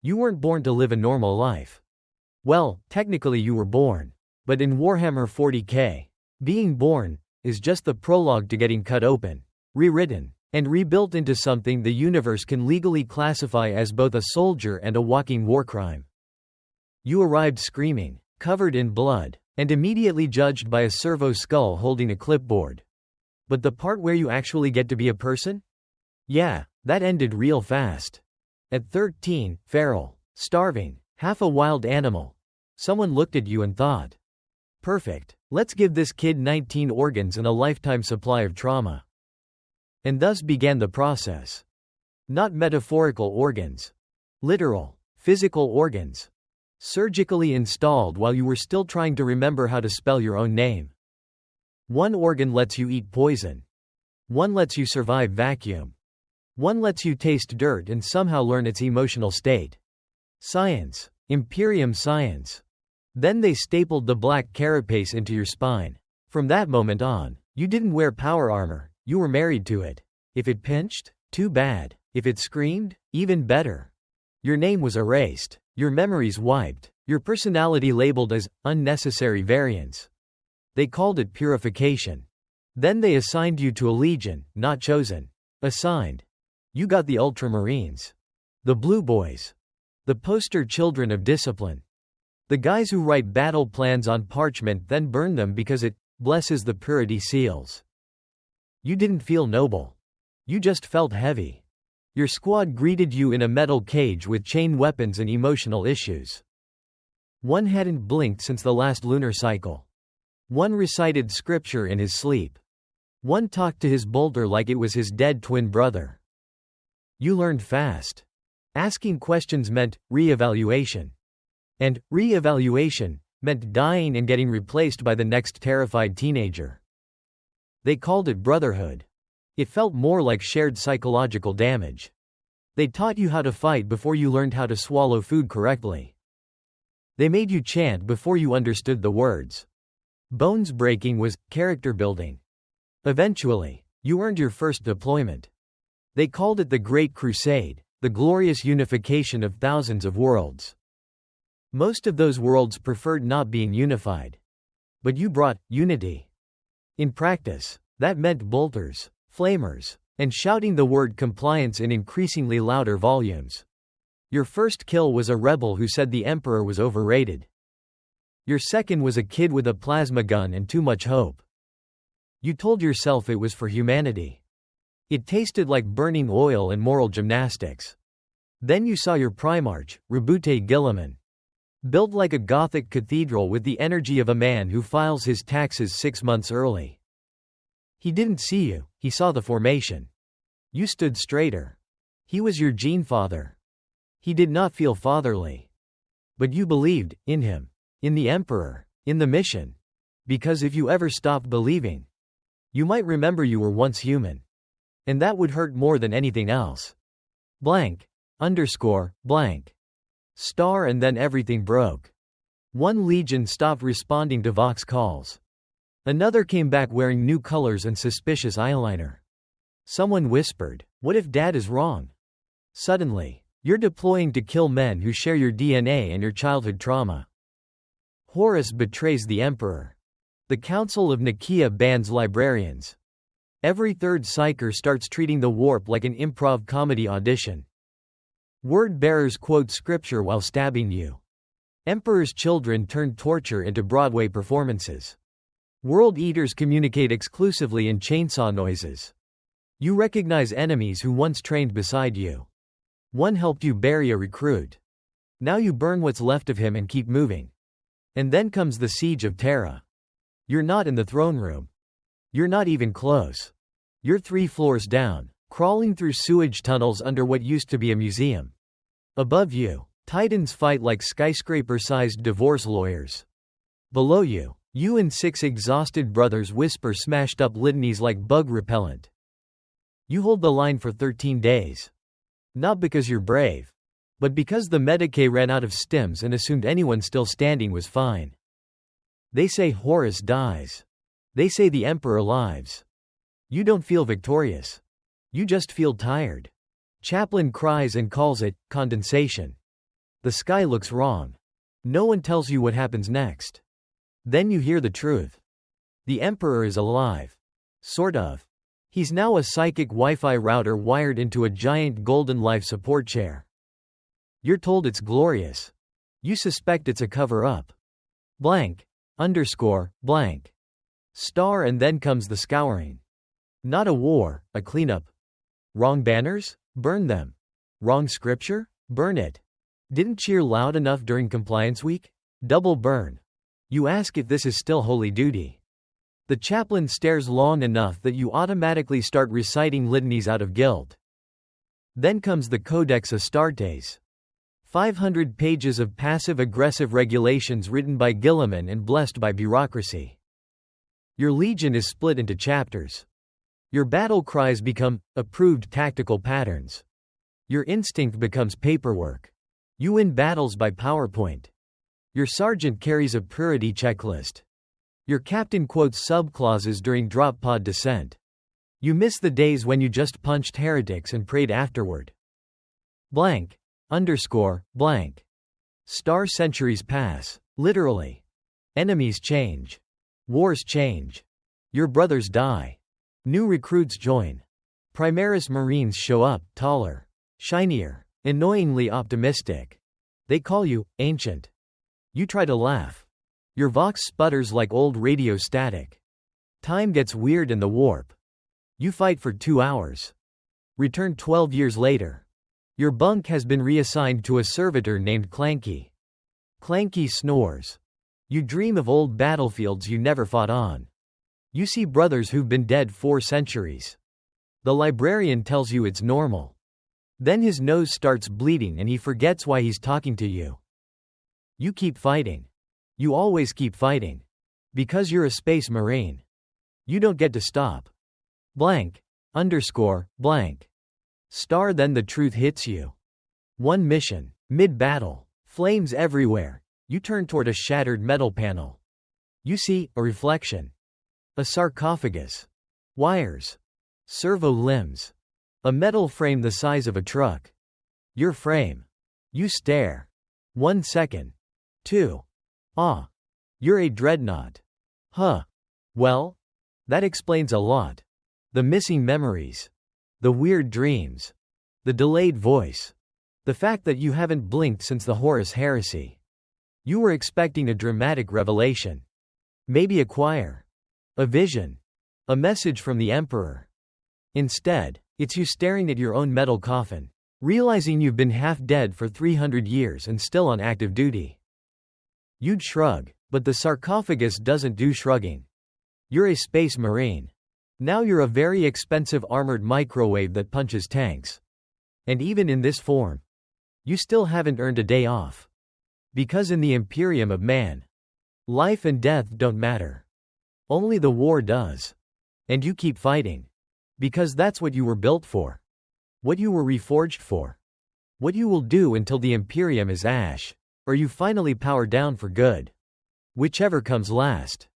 You weren't born to live a normal life. Well, technically you were born. But in Warhammer 40k, being born is just the prologue to getting cut open, rewritten, and rebuilt into something the universe can legally classify as both a soldier and a walking war crime. You arrived screaming, covered in blood, and immediately judged by a servo skull holding a clipboard. But the part where you actually get to be a person? Yeah, that ended real fast. At 13, feral, starving, half a wild animal, someone looked at you and thought, perfect, let's give this kid 19 organs and a lifetime supply of trauma. And thus began the process. Not metaphorical organs. Literal, physical organs. Surgically installed while you were still trying to remember how to spell your own name. One organ lets you eat poison. One lets you survive vacuum. One lets you taste dirt and somehow learn its emotional state. Science. Imperium science. Then they stapled the black carapace into your spine. From that moment on, you didn't wear power armor, you were married to it. If it pinched, too bad. If it screamed, even better. Your name was erased, your memories wiped, your personality labeled as unnecessary variants. They called it purification. Then they assigned you to a legion, not chosen. Assigned. You got the Ultramarines. The Blue Boys. The poster children of discipline. The guys who write battle plans on parchment then burn them because it blesses the purity seals. You didn't feel noble. You just felt heavy. Your squad greeted you in a metal cage with chain weapons and emotional issues. One hadn't blinked since the last lunar cycle. One recited scripture in his sleep. One talked to his boulder like it was his dead twin brother. You learned fast. Asking questions meant re-evaluation. And re-evaluation meant dying and getting replaced by the next terrified teenager. They called it brotherhood. It felt more like shared psychological damage. They taught you how to fight before you learned how to swallow food correctly. They made you chant before you understood the words. Bones breaking was character building. Eventually, you earned your first deployment. They called it the Great Crusade, the glorious unification of thousands of worlds. Most of those worlds preferred not being unified. But you brought unity. In practice, that meant bolters, flamers, and shouting the word compliance in increasingly louder volumes. Your first kill was a rebel who said the Emperor was overrated. Your second was a kid with a plasma gun and too much hope. You told yourself it was for humanity. It tasted like burning oil and moral gymnastics. Then you saw your Primarch, Rabute Gilliman. Built like a Gothic cathedral with the energy of a man who files his taxes 6 months early. He didn't see you, he saw the formation. You stood straighter. He was your gene father. He did not feel fatherly. But you believed in him, in the Emperor, in the mission. Because if you ever stopped believing, you might remember you were once human. And that would hurt more than anything else. Blank, underscore, blank. Star and then everything broke. One legion stopped responding to Vox calls. Another came back wearing new colors and suspicious eyeliner. Someone whispered, "What if Dad is wrong?" Suddenly, you're deploying to kill men who share your DNA and your childhood trauma. Horus betrays the Emperor. The Council of Nicaea bans librarians. Every third psyker starts treating the warp like an improv comedy audition. Word-bearers quote scripture while stabbing you. Emperor's children turned torture into Broadway performances. World eaters communicate exclusively in chainsaw noises. You recognize enemies who once trained beside you. One helped you bury a recruit. Now you burn what's left of him and keep moving. And then comes the siege of Terra. You're not in the throne room. You're not even close. You're 3 floors down, crawling through sewage tunnels under what used to be a museum. Above you, titans fight like skyscraper-sized divorce lawyers. Below you, you and 6 exhausted brothers whisper smashed-up litanies like bug repellent. You hold the line for 13 days. Not because you're brave, but because the Medicae ran out of stims and assumed anyone still standing was fine. They say Horus dies. They say the Emperor lives. You don't feel victorious. You just feel tired. Chaplain cries and calls it condensation. The sky looks wrong. No one tells you what happens next. Then you hear the truth. The Emperor is alive. Sort of. He's now a psychic Wi-Fi router wired into a giant golden life support chair. You're told it's glorious. You suspect it's a cover-up. Blank. Underscore. Blank. Star, and then comes the scouring. Not a war, a cleanup. Wrong banners? Burn them. Wrong scripture? Burn it. Didn't cheer loud enough during compliance week? Double burn. You ask if this is still holy duty. The chaplain stares long enough that you automatically start reciting litanies out of guilt. Then comes the Codex Astartes. 500 pages of passive-aggressive regulations written by Gilliman and blessed by bureaucracy. Your legion is split into chapters. Your battle cries become approved tactical patterns. Your instinct becomes paperwork. You win battles by PowerPoint. Your sergeant carries a purity checklist. Your captain quotes subclauses during drop pod descent. You miss the days when you just punched heretics and prayed afterward. Blank. Underscore. Blank. Star, centuries pass. Literally. Enemies change. Wars change. Your brothers die. New recruits join. Primaris Marines show up, taller. Shinier. Annoyingly optimistic. They call you ancient. You try to laugh. Your vox sputters like old radio static. Time gets weird in the warp. You fight for 2 hours. Return 12 years later. Your bunk has been reassigned to a servitor named Clanky. Clanky snores. You dream of old battlefields you never fought on. You see brothers who've been dead 4 centuries. The librarian tells you it's normal. Then his nose starts bleeding and he forgets why he's talking to you. You keep fighting. You always keep fighting. Because you're a space marine. You don't get to stop. Blank. Underscore. Blank. Star, then the truth hits you. One mission. Mid-battle. Flames everywhere. You turn toward a shattered metal panel. You see a reflection. A sarcophagus. Wires. Servo limbs. A metal frame the size of a truck. Your frame. You stare. 1 second. 2. Ah. You're a dreadnought. Huh. Well? That explains a lot. The missing memories. The weird dreams. The delayed voice. The fact that you haven't blinked since the Horus Heresy. You were expecting a dramatic revelation. Maybe a choir. A vision. A message from the Emperor. Instead, it's you staring at your own metal coffin, realizing you've been half dead for 300 years and still on active duty. You'd shrug, but the sarcophagus doesn't do shrugging. You're a space marine. Now you're a very expensive armored microwave that punches tanks. And even in this form, you still haven't earned a day off. Because in the Imperium of Man, life and death don't matter. Only the war does. And you keep fighting. Because that's what you were built for. What you were reforged for. What you will do until the Imperium is ash, or you finally power down for good. Whichever comes last.